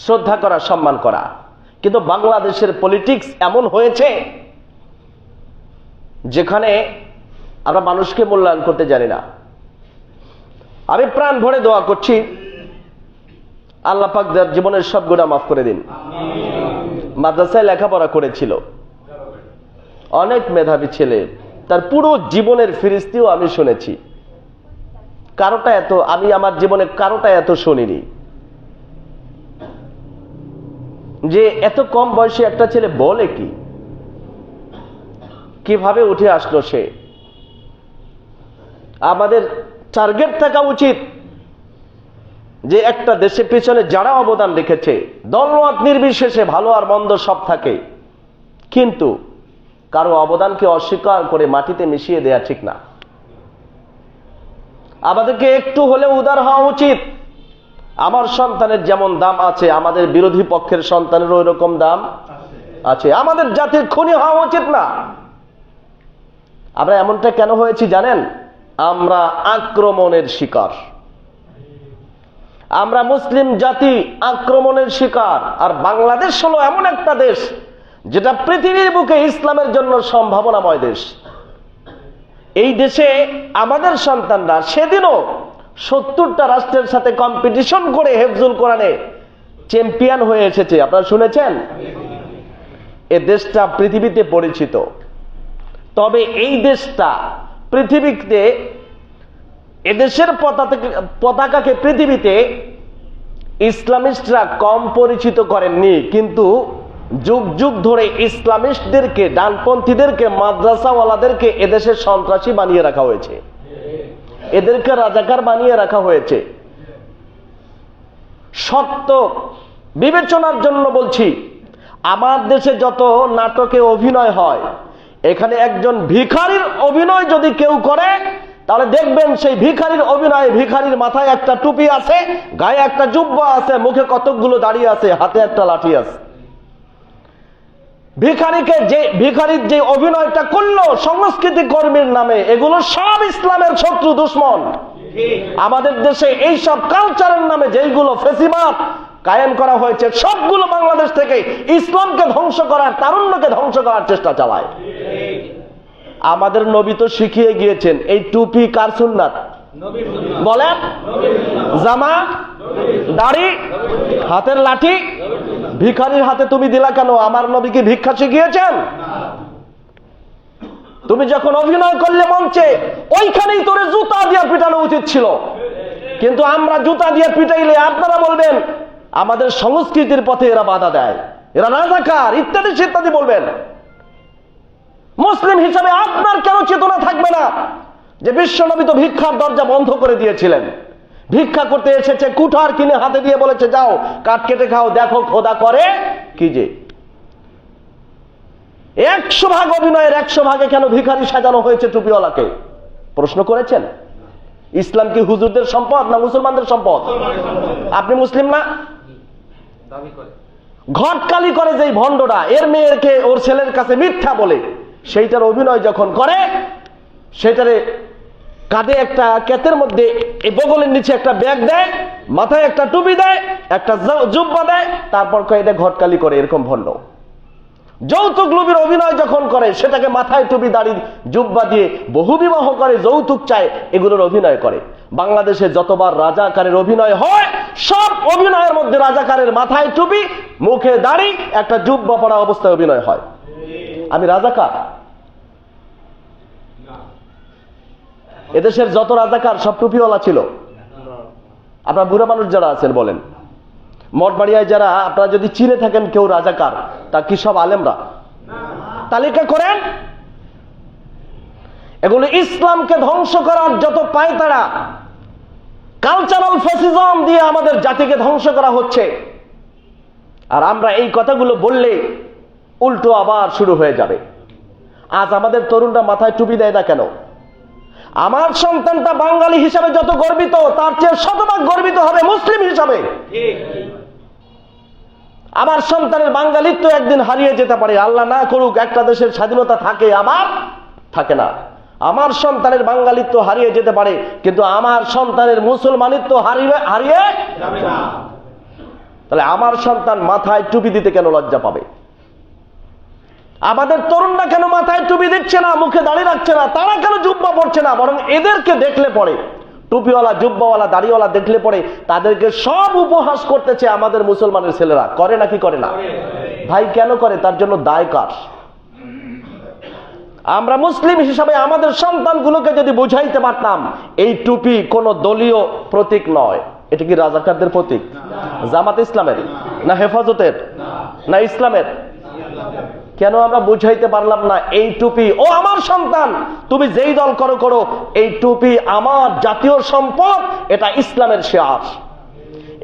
Speaker 1: শ্রদ্ধা করা, সম্মান করা। কিন্তু বাংলাদেশের পলিটিক্স এমন হয়েছে যেখানে আমরা মানুষকে মূল্যায়ন করতে জানি না। আমি প্রাণ ভরে দোয়া করছি, আল্লাহ পাক তার জীবনের সব গুনাহ মাফ করে দিন। মাদ্রাসায় লেখাপড়া করেছিল, অনেক মেধাবী ছেলে, তার পুরো জীবনের ফিরিস্তিও আমি শুনেছি। কারোটা এত, আমি আমার জীবনে কারোটা এত শুনিনি যে এত কম বয়সে একটা ছেলে বলে কি, কিভাবে উঠে আসলো সে। আমাদের টার্গেট থাকা উচিত যে একটা দেশের পিছনে যারা অবদান রেখেছে, দলমত নির্বিশেষে ভালো আর মন্দ সব থাকে, কিন্তু কারো অবদানকে অস্বীকার করে মাটিতে মিশিয়ে দেয়া ঠিক না। আমাদেরকে একটু হলেও উদার হওয়া উচিত। আমার সন্তানের যেমন দাম আছে, আমাদের বিরোধী পক্ষের সন্তানের ওই রকম দাম আছে। আমাদের জাতির খুনি হওয়া উচিত না। আমরা এমনটা কেন হয়েছি জানেন? আমরা আক্রমণের শিকার। আমরা মুসলিম জাতি আক্রমণের শিকার। আর বাংলাদেশ হলো এমন একটা দেশ যেটা পৃথিবীর বুকে ইসলামের জন্য সম্ভাবনাময় দেশ। এই দেশে আমাদের সন্তানরা সেদিনও 70টা রাষ্ট্রের সাথে কম্পিটিশন করে হেফজুল কোরআনে চ্যাম্পিয়ন হয়ে এসেছে। আপনারা শুনেছেন? এ দেশটা পৃথিবীতে পরিচিত। তবে এই দেশটা পৃথিবীতে, এদেশের পতাকাকে পৃথিবীতে ইসলামিস্টরা কম পরিচিত করেননি, কিন্তু যুগ যুগ ধরে ইসলামিস্টদেরকে, ডানপন্থীদেরকে, মাদ্রাসাওয়ালাদেরকে এদেশের সন্ত্রাসী বানিয়ে রাখা হয়েছে, এদেরকে রাজাকার বানিয়ে রাখা হয়েছে। সত্য বিবেচনার জন্য বলছি, আমার দেশে যত নাটকে অভিনয় হয়, এখানে একজন ভিখারির অভিনয় যদি কেউ করে, তাহলে দেখবেন সেই ভিখারির অভিনয়ে ভিখারির মাথায় একটা টুপি আছে, গায়ে একটা জুব্বা আছে, মুখে কতকগুলো দাড়ি আছে, হাতে একটা লাঠি আছে। ভিখারির যে অভিনয়টা করলো সংস্কৃতি কর্মীর নামে, এগুলো সব ইসলামের শত্রু, দুশ্মন। আমাদের দেশে এই সব কালচারের নামে যেইগুলো ফেসিবাদ কায়েম করা হয়েছে, সবগুলো বাংলাদেশ থেকে ইসলামকে ধ্বংস করার, তারুণ্যকে ধ্বংস করার চেষ্টা চালায়। আমাদের নবী তো শিখিয়ে গিয়েছেন এই টুপি কার সুন্নাত বলেন? জামা, দাড়ি, হাতের লাঠি ভিখারির হাতে তুমি দিলা কেন? আমার নবী কি ভিক্ষা শিখিয়েছেন? তুমি যখন অভিনয় করলে মঞ্চে, ওইখানেই তোরে জুতা দিয়ে পিটানো উচিত ছিল। কিন্তু আমরা জুতা দিয়ে পিটাইলে আপনারা বলবেন আমাদের সংস্কৃতির পথে এরা বাধা দেয়, এরা রাজাকার, ইত্যাদি ইত্যাদি বলবেন। মুসলিম হিসাবে আপনার কেন চেতনা থাকবে না যে বিশ্বনবী তো ভিক্ষার দরজা বন্ধ করে দিয়েছিলেন? ভিক্ষা করতে এসেছে, কুঠার কিনে হাতে দিয়ে বলেছে যাও কাঠ কেটে খাও, দেখো খোদা করে কি। যে 100 ভাগ অভিনয়ের 100 ভাগে কেন ভিখারি সাজানো হয়েছে টুপিওয়ালাকে? প্রশ্ন করেছেন? ইসলাম কি হুজুরদের সম্পদ না মুসলমানদের সম্পদ? আপনি মুসলিম না? ঘটকালি করে যেই ভণ্ডরা, এর মেয়েকে ওর ছেলের কাছে মিথ্যা বলে সেইটার অভিনয় যখন করে, সেটারে কাঁধে একটা কেতের মধ্যে এই বগলের নিচে একটা ব্যাগ দেয়, মাথায় একটা টুপি দেয়, একটা জুব্বা দেয়, তারপর কয় এটা ঘটকালি করে। এরকম ভণ্ড যৌতুক লোভীর অভিনয় যখন করে, সেটাকে মাথায় টুপি দাড়ি জুব্বা দিয়ে বহু বিবাহ করে, যৌতুক চায়, এগুলোর অভিনয় করে। বাংলাদেশে যতবার রাজাকারের অভিনয় হয়, সব অভিনয়ের মধ্যে রাজাকারের মাথায় টুপি, মুখে দাড়ি, একটা জুব্বা পরা অবস্থায় অভিনয় হয়। আমি রাজাকার? এদেশের যত রাজাকার সব টুপিওয়ালা ছিল। আপনার বুড়া মানুষ যারা আছেন বলেন, মঠবাড়িয়ায় যারা আপনারা যদি চিনে থাকেন কেউ রাজাকার, তা কি সব আলেমরা? তালিকা করেন। এগুলো ইসলামকে ধ্বংস করার যত পায়তারা, কালচারাল ফ্যাসিজম দিয়ে আমাদের জাতিকে ধ্বংস করা হচ্ছে। আর আমরা এই কথাগুলো বললে উল্টো আবার শুরু হয়ে যাবে। আজ আমাদের তরুণরা মাথায় টুপি দেয় না কেন? আমার সন্তানটা বাঙালি হিসাবে যত গর্বিত, তার চেয়ে শতভাগ গর্বিত হবে মুসলিম হিসাবে। আমার সন্তানের বাঙালিত্ব একদিন হারিয়ে যেতে পারে, আল্লাহ না করুক। একটা দেশের স্বাধীনতা থাকে, আবার থাকে না। আমার সন্তানের বাঙালিত্ব হারিয়ে যেতে পারে, কিন্তু আমার সন্তানের মুসলমানিত্ব হারিয়ে যাবে না। তাহলে আমার সন্তান মাথায় টুপি দিতে কেন লজ্জা পাবে? আমাদের তরুণরা কেন মাথায় টুপি দিচ্ছে না, মুখে দাড়ি রাখছে না? তারা কেন জুব্বা পড়ছে না? বরং এদেরকে দেখলে পরে, টুপিওয়ালা জুব্বাওয়ালা দাড়িওয়ালা দেখলে পরে তাদেরকে সব উপহাস করতেছে আমাদের মুসলমানের ছেলেরা। করে নাকি করে না? ভাই কেন করে? তার জন্য দায় কার? আমরা মুসলিম হিসাবে আমাদের সন্তানগুলোকে যদি বুঝাইতে পারতাম এই টুপি কোন দলীয় প্রতীক নয়, এটা কি রাজাকারদের প্রতীক? জামাত ইসলামের না হেফাজতের না ইসলামের? কেন আমরা বুঝাইতে পারলাম না এই টুপি, ও আমার সন্তান, তুমি যেই দল করো করো, এই টুপি আমার জাতীয় সম্পদ, এটা ইসলামের শিয়ার।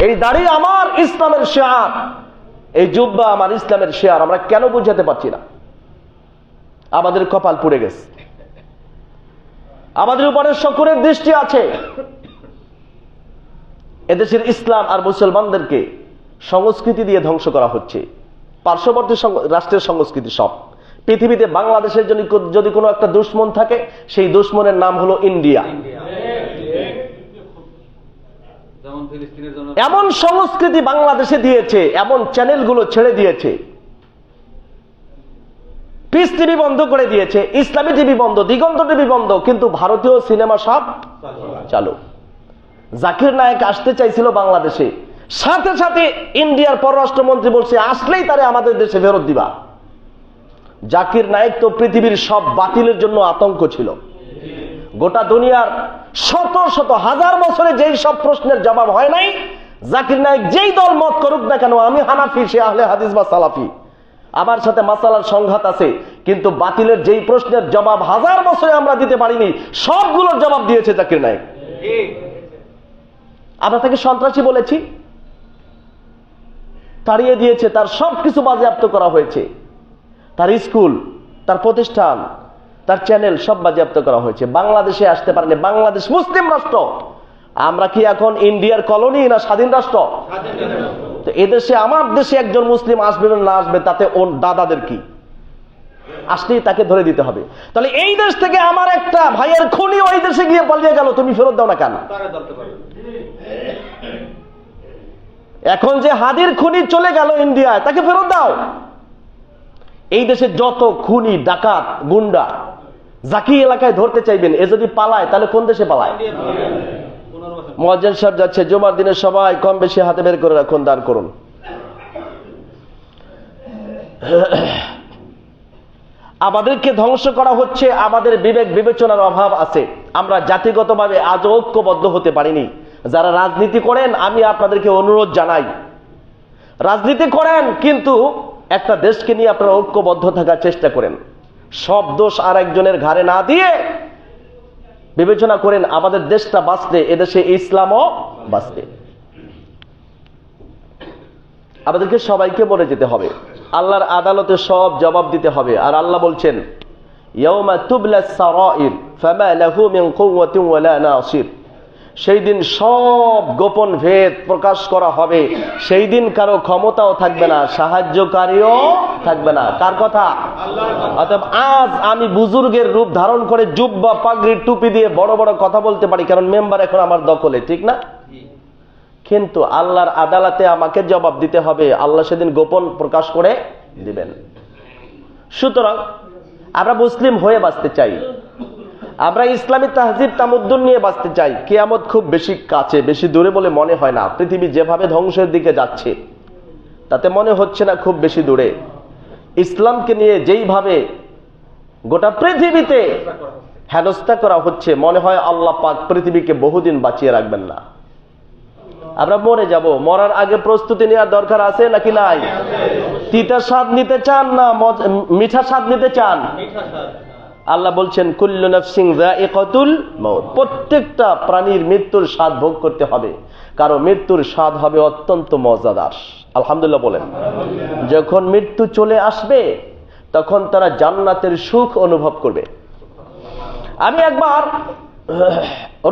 Speaker 1: এই দাড়ি আমার ইসলামের শিয়ার, এই জুব্বা আমার ইসলামের শিয়ার। আমরা কেন বুঝাতে পারছি না? আমাদের কপাল পুড়ে গেছে, আমাদের উপরে শকুরের দৃষ্টি আছে। এদেশের ইসলাম আর মুসলমানদেরকে সংস্কৃতি দিয়ে ধ্বংস করা হচ্ছে। পার্শ্ববর্তী রাষ্ট্রের সংস্কৃতি সব। পৃথিবীতে বাংলাদেশের জন্য যদি কোনো একটা দুশ্মন থাকে, সেই দুশ্মনের নাম হলো ইন্ডিয়া। এমন সংস্কৃতি বাংলাদেশে দিয়েছে, এমন চ্যানেলগুলো ছেড়ে দিয়েছে, পিস টিভি বন্ধ করে দিয়েছে, ইসলামী টিভি বন্ধ, দিগন্ত টিভি বন্ধ, কিন্তু ভারতীয় সিনেমা সব চালু। জাকির নায়েক আসতে চাইছিল বাংলাদেশে, সাথে সাথে ইন্ডিয়ার পররাষ্ট্রমন্ত্রী বলছে আসলেই তারে আমাদের দেশে ফেরত দিবা। জাকির নায়েক তো পৃথিবীর সব বাতিলের জন্য আতঙ্ক ছিল। গোটা দুনিয়ার শত শত হাজার বছরে যেই সব প্রশ্নের জবাব হয় নাই, জাকির নায়েক যেই দল মত করুক না কেন, আমি হানাফি, সে আহলে হাদিস বা সালাফি, আমার সাথে মাসালার সংঘাত আছে, কিন্তু বাতিলের যেই প্রশ্নের জবাব হাজার বছরে আমরা দিতে পারিনি, সবগুলোর জবাব দিয়েছে জাকির নায়েক। আমরা তাকে সন্ত্রাসী বলেছি, তাড়িয়ে দিয়েছে, তার সবকিছু বাজেয়াপ্ত করা হয়েছে, তার স্কুল, তার প্রতিষ্ঠান, তার চ্যানেল সব বাজেয়াপ্ত করা হয়েছে। বাংলাদেশে আসতে পারেনি। বাংলাদেশ মুসলিম রাষ্ট্র। আমরা কি এখন ইন্ডিয়ার কলোনি না স্বাধীন রাষ্ট্র? তো এদেশে, আমার দেশে একজন মুসলিম আসবে না আসবে তাতে ওর দাদাদের কি? আসলেই তাকে ধরে দিতে হবে। তাহলে এই দেশ থেকে আমার একটা ভাইয়ের খুনি ওই দেশে গিয়ে পালিয়ে গেল, তুমি ফেরত দাও না কেন? এখন যে হাদির খুনি চলে গেল ইন্ডিয়ায়, তাকে ফেরত দাও। এই দেশে যত খুনি, ডাকাত, গুন্ডা জাকি এলাকায় ধরতে চাইবেন, এ যদি পালায় তাহলে কোন দেশে পালায়? মুয়াজ্জিন সাহেব যাচ্ছে, জুমার দিনে সবাই কম বেশি হাতে বের করে রাখুন, দান করুন। আমাদেরকে ধ্বংস করা হচ্ছে, আমাদের বিবেক বিবেচনার অভাব আছে। আমরা জাতিগতভাবে আজও ঐক্যবদ্ধ হতে পারিনি। যারা রাজনীতি করেন, আমি আপনাদেরকে অনুরোধ জানাই, রাজনীতি করেন কিন্তু একটা দেশকে নিয়ে আপনারা ঐক্যবদ্ধ থাকার চেষ্টা করেন। সব দোষ আর একজনের ঘাড়ে না দিয়ে বিবেচনা করেন আমাদের দেশটা বাঁচলে এদেশে ইসলামও বাঁচবে। আমাদেরকে সবাইকে বলে যেতে হবে আল্লাহর আদালতে সব জবাব দিতে হবে। আর আল্লাহ বলছেন ইয়াউমা তুবলাস সারাইর ফামা লাহু মিন কুওয়াতিন ওয়ালা নাসির, সেই দিন সব গোপন ভেদ প্রকাশ করা হবে, সেই দিন কারো ক্ষমতাও থাকবে না, সাহায্যকারীও থাকবে না। কার কথা? অতএব আজ আমি বুজুর্গের রূপ ধারণ করে জুব্বা পাগড়ি টুপি দিয়ে বড় বড় কথা বলতে পারি, কারণ মেম্বার এখন আমার দখলে, ঠিক না? কিন্তু আল্লাহর আদালতে আমাকে জবাব দিতে হবে, আল্লাহ সেদিন গোপন প্রকাশ করে দিবেন। সুতরাং আমরা মুসলিম হয়ে বাঁচতে চাই, আমরা ইসলামী তাহজিব তামুদ্দুন নিয়ে বাঁচতে চাই। কিয়ামত খুব বেশি কাছে, বেশি দূরে বলে মনে হয় না। পৃথিবী যেভাবে ধ্বংসের দিকে যাচ্ছে তাতে মনে হচ্ছে না খুব বেশি দূরে। ইসলামকে নিয়ে যেইভাবে গোটা পৃথিবীতে হেনস্থা করা হচ্ছে, মনে হয় আল্লাহ পাক পৃথিবীকে বহুদিন বাঁচিয়ে রাখবেন না। আমরা মরে যাব, মরার আগে প্রস্তুতি নেওয়ার দরকার আছে নাকি নাই? তিতা স্বাদ নিতে চান না মিঠা স্বাদ নিতে চান? আল্লাহ বলছেন কুল্লু নাফসিন যায়িকাতুল মাউত, প্রত্যেকটা প্রাণীর মৃত্যুর স্বাদ ভোগ করতে হবে, কারণ মৃত্যুর স্বাদ হবে অত্যন্ত মজাদার। আলহামদুলিল্লাহ বলেন। যখন মৃত্যু চলে আসবে তখন তারা জান্নাতের সুখ অনুভব করবে। আমি একবার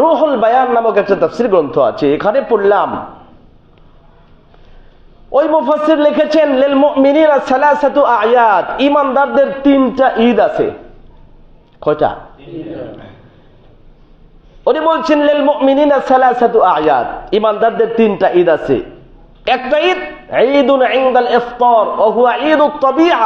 Speaker 1: রুহুল বায়ান নামক একটা তাফসীর গ্রন্থ আছে, এখানে পড়লাম ওই মুফাসসির লিখেছেন লিল মুমিনিনা সালাসাতু আয়াত, ঈমানদারদের তিনটা ঈদ আছে। কয়টা? উনি বলছেন লিল মুমিনিনা সালাসাতু আয়াত, ঈমানদারদের তিনটা ঈদ আছে। একটা ঈদ ঈদুন ইনদাল ইফতার ওয়া হুয়া ঈদুত তাবিআ,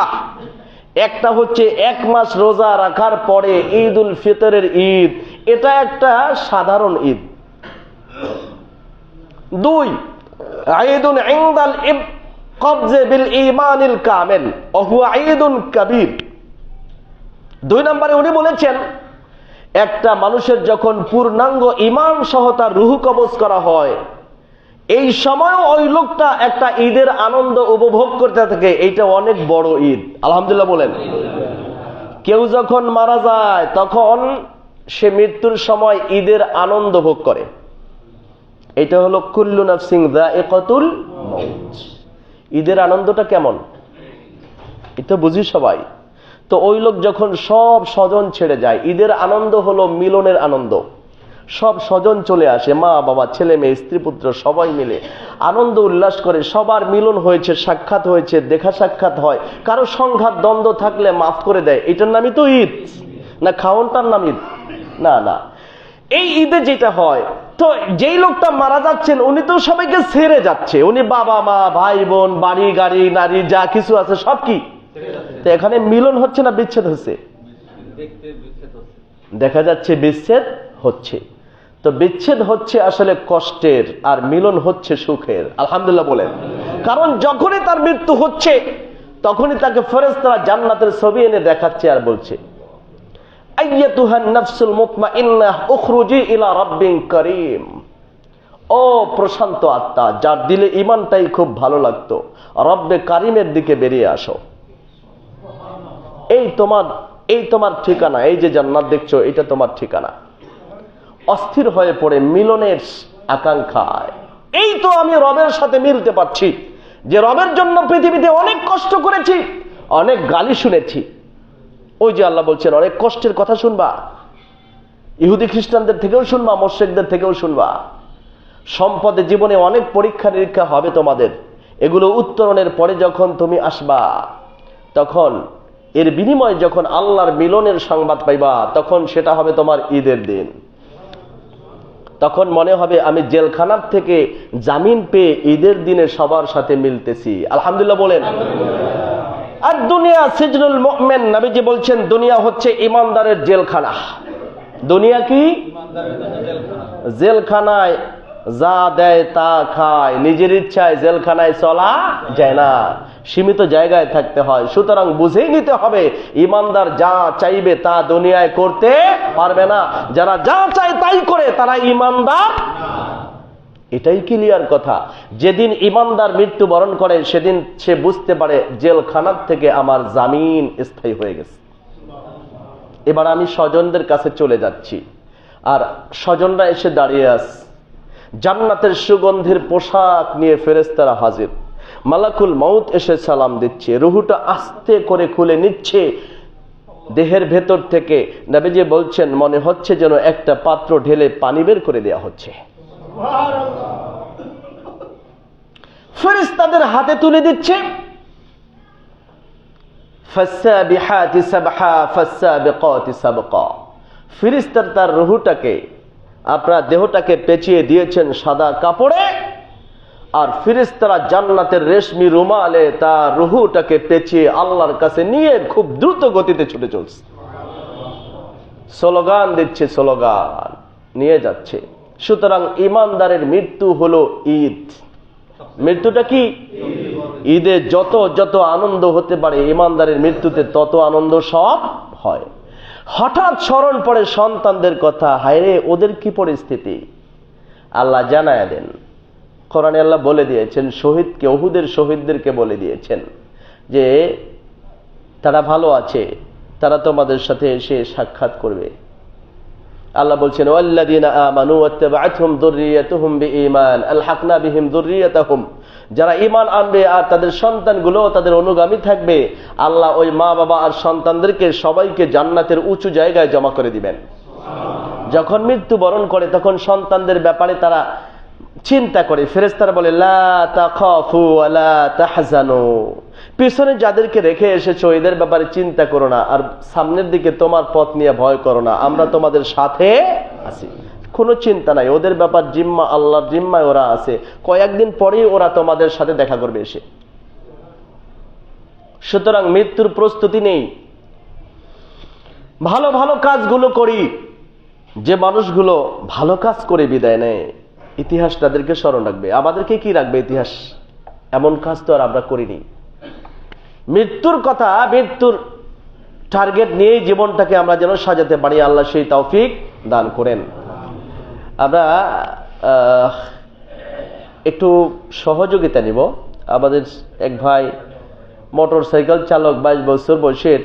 Speaker 1: একটা হচ্ছে এক মাস রোজা রাখার পরে ঈদুল ফিতরের ঈদ, এটা একটা সাধারণ ঈদ। দুই ঈদুন ইনদাল কবজ বিল ঈমানিল কামিল ওয়া হুয়া ঈদুন কাবীর। দুই নম্বরে উনি বলেছেন একটা মানুষের যখন পূর্ণাঙ্গ ঈমান সহ তার রূহ কবজ করা হয়, এই সময়ও ওই লোকটা একটা ঈদের আনন্দ উপভোগ করতে থাকে, এইটা অনেক বড় ঈদ। আলহামদুলিল্লাহ বলেন। কেউ যখন মারা যায় তখন সে মৃত্যুর সময় ঈদের আনন্দ ভোগ করে, এটা হলো কুল্লু নাফসিন যায়িকাতুল মাউত। ঈদের আনন্দটা কেমন এটা বুঝি সবাই। তো ওই লোক যখন সব স্বজন ছেড়ে যায়, ঈদের আনন্দ হলো মিলনের আনন্দ। সব স্বজন চলে আসে, মা বাবা ছেলে মেয়ে স্ত্রী পুত্র সবাই মিলে আনন্দ উল্লাস করে, সবার মিলন হয়েছে, সাক্ষাৎ হয়েছে, দেখা সাক্ষাৎ হয়, কারো সংঘাত দ্বন্দ্ব থাকলে মাফ করে দেয়, এটার নামই তো ঈদ না? খাওয়ানটার নাম ঈদ না? না, এই ঈদে যেটা হয়, তো যেই লোকটা মারা যাচ্ছেন উনি তো সবাইকে ছেড়ে যাচ্ছে, উনি বাবা মা ভাই বোন বাড়ি গাড়ি নারী যা কিছু আছে সব কি, তো এখানে মিলন হচ্ছে না বিচ্ছেদ হচ্ছে? দেখা যাচ্ছে বিচ্ছেদ হচ্ছে। তো বিচ্ছেদ হচ্ছে আসলে কষ্টের, আর মিলন হচ্ছে সুখের। আলহামদুলিল্লাহ বলেন। কারণ যখনই তার মৃত্যু হচ্ছে তখনই তাকে ফেরেশতারা জান্নাতের ছবি এনে দেখাচ্ছে আর বলছে আইয়াতুহান নাফসুল মুতমাইন্নাহ উখরুজি ইলা রাব্বিন কারীম, ও প্রশান্ত আত্মা যার দিলে ঈমানটাই খুব ভালো লাগতো, রব্বে কারীমের দিকে বেরিয়ে আসো। এই তোমার ঠিকানা, এই যে জান্নাত দেখছো এটা তোমার ঠিকানা। অস্থির হয়ে পড়ে মিলনের আকাঙ্ক্ষায়, এই তো আমি রবের সাথে মিলতে পারছি, যে রবের জন্য পৃথিবীতে অনেক কষ্ট করেছি, অনেক গালি শুনেছি। ওই যে আল্লাহ বলছেন অনেক কষ্টের কথা শুনবা, ইহুদি খ্রিস্টানদের থেকেও শুনবা, মুশরিকদের থেকেও শুনবা। সম্পদে জীবনে অনেক পরীক্ষা নিরীক্ষা হবে তোমাদের, এগুলো উত্তরণের পরে যখন তুমি আসবা, তখন এর বিনিময়ে যখন আল্লাহর মিলনের সংবাদ পাইবা, তখন সেটা হবে তোমার ঈদের দিন। তখন মনে হবে আমি জেলখানার থেকে জামিন পেয়ে ঈদের দিনে সবার সাথে মিলতেছি। আলহামদুলিল্লাহ বলেন। আর দুনিয়া সিজনুল মুমিন, নবীজি বলছেন দুনিয়া হচ্ছে ঈমানদারের জেলখানা। দুনিয়া কি? জেলখানায় যা দেয় তা খায়, নিজের ইচ্ছায় জেলখানায় চলা যায় না, সীমিত জায়গায় থাকতে হয়। সুতরাং বুঝেই নিতে হবে ঈমানদার যা চাইবে তা দুনিয়ায় করতে পারবে না, যারা যা চায় তাই করে তারা ঈমানদার। এটাই ক্লিয়ার কথা। যেদিন ঈমানদার মৃত্যুবরণ করে সেদিন সে বুঝতে পারে জেলখানার থেকে আমার জামিন স্থায়ী হয়ে গেছে। এবার আমি স্বজনদের কাছে চলে যাচ্ছি, আর স্বজনরা এসে দাঁড়িয়ে আছে, জান্নাতের সুগন্ধির পোশাক নিয়ে ফেরেশতারা হাজির। মালাকুল মউত এসে সালাম দিচ্ছে, রুহুটা আস্তে করে খুলে নিচ্ছে দেহের ভেতর থেকে। নবীজি বলছেন মনে হচ্ছে যেন একটা পাত্র ঢেলে পানি বের করে দেয়া হচ্ছে। ফেরেশতাদের হাতে তুলে দিচ্ছে। ফাসসাবিহাতি সাবহা ফাসসাবিকাতি সাবকা। ফেরেশতারা তার রুহুটাকে, আপনার দেহটাকে পেঁচিয়ে দিয়েছেন সাদা কাপড়ে, আর ফেরেশতারা জান্নাতের রেশমি রুমালে তার রুহুটাকে পেঁচিয়ে আল্লাহর কাছে নিয়ে খুব দ্রুত গতিতে ছুটে চলছে। স্লোগান দিচ্ছে, স্লোগান নিয়ে যাচ্ছে। সুতরাং ইমানদারের মৃত্যু হলো ঈদ। মৃত্যুটা কি? ঈদে যত যত আনন্দ হতে পারে, ইমানদারের মৃত্যুতে তত আনন্দ সব হয়। হঠাৎ স্মরণ পড়ে সন্তানদের কথা, হায়রে ওদের কি পরিস্থিতি, আল্লাহ জানায়া দেন। কোরআনে আল্লাহ বলে দিয়েছেন, শহীদকে, উহুদের শহীদদেরকে বলে দিয়েছেন যে তারা ভালো আছে, তারা তোমাদের সাথে এসে সাক্ষাৎ করবে। আল্লাহ বলছেন, ওয়াল্লাযীনা আমানু ওয়াত্তাবা'আতহুম যুররিয়াতুহুম বিঈমান আলহাকনা বিহিম যুররিয়াতাহুম। যারা ঈমান আনবে আর তাদের সন্তানগুলো তাদের অনুগামী থাকবে, আল্লাহ ওই মা বাবা আর সন্তানদেরকে সবাইকে জান্নাতের উঁচু জায়গায় জমা করে দিবেন। যখন মৃত্যুবরণ করে তখন সন্তানদের ব্যাপারে তারা চিন্তা করে। ফেরেশতারা বলে, লা তাখাফু ওয়া লা তাহজানু। পিছনে যাদেরকে রেখে এসেছো এদের ব্যাপারে চিন্তা করো না, আর সামনের দিকে তোমার পথ নিয়ে ভয় করো না, আমরা তোমাদের সাথে আছি, কোনো চিন্তা নাই। ওদের ব্যাপার জিম্মা আল্লাহর জিম্মায় ওরা আছে, কয়েকদিন পরেই ওরা তোমাদের সাথে দেখা করবে এসে। সুতরাং মৃত্যুর প্রস্তুতি নেই। ভালো ভালো কাজগুলো করি। যে মানুষগুলো ভালো কাজ করে বিদায় নেয়, ইতিহাস তাদেরকে স্মরণ রাখবে। আমাদেরকে কি রাখবে ইতিহাস? এমন কাজ তো আর আমরা করিনি। মৃত্যুর কথা, মৃত্যুর টার্গেট নিয়েই জীবনটাকে আমরা যেন সাজাতে পারি, আল্লাহ সেই তৌফিক দান করেন। আমরা একটু সহযোগিতা নিব। আমাদের এক ভাই মোটরসাইকেল চালক, 22 বছর বয়সের,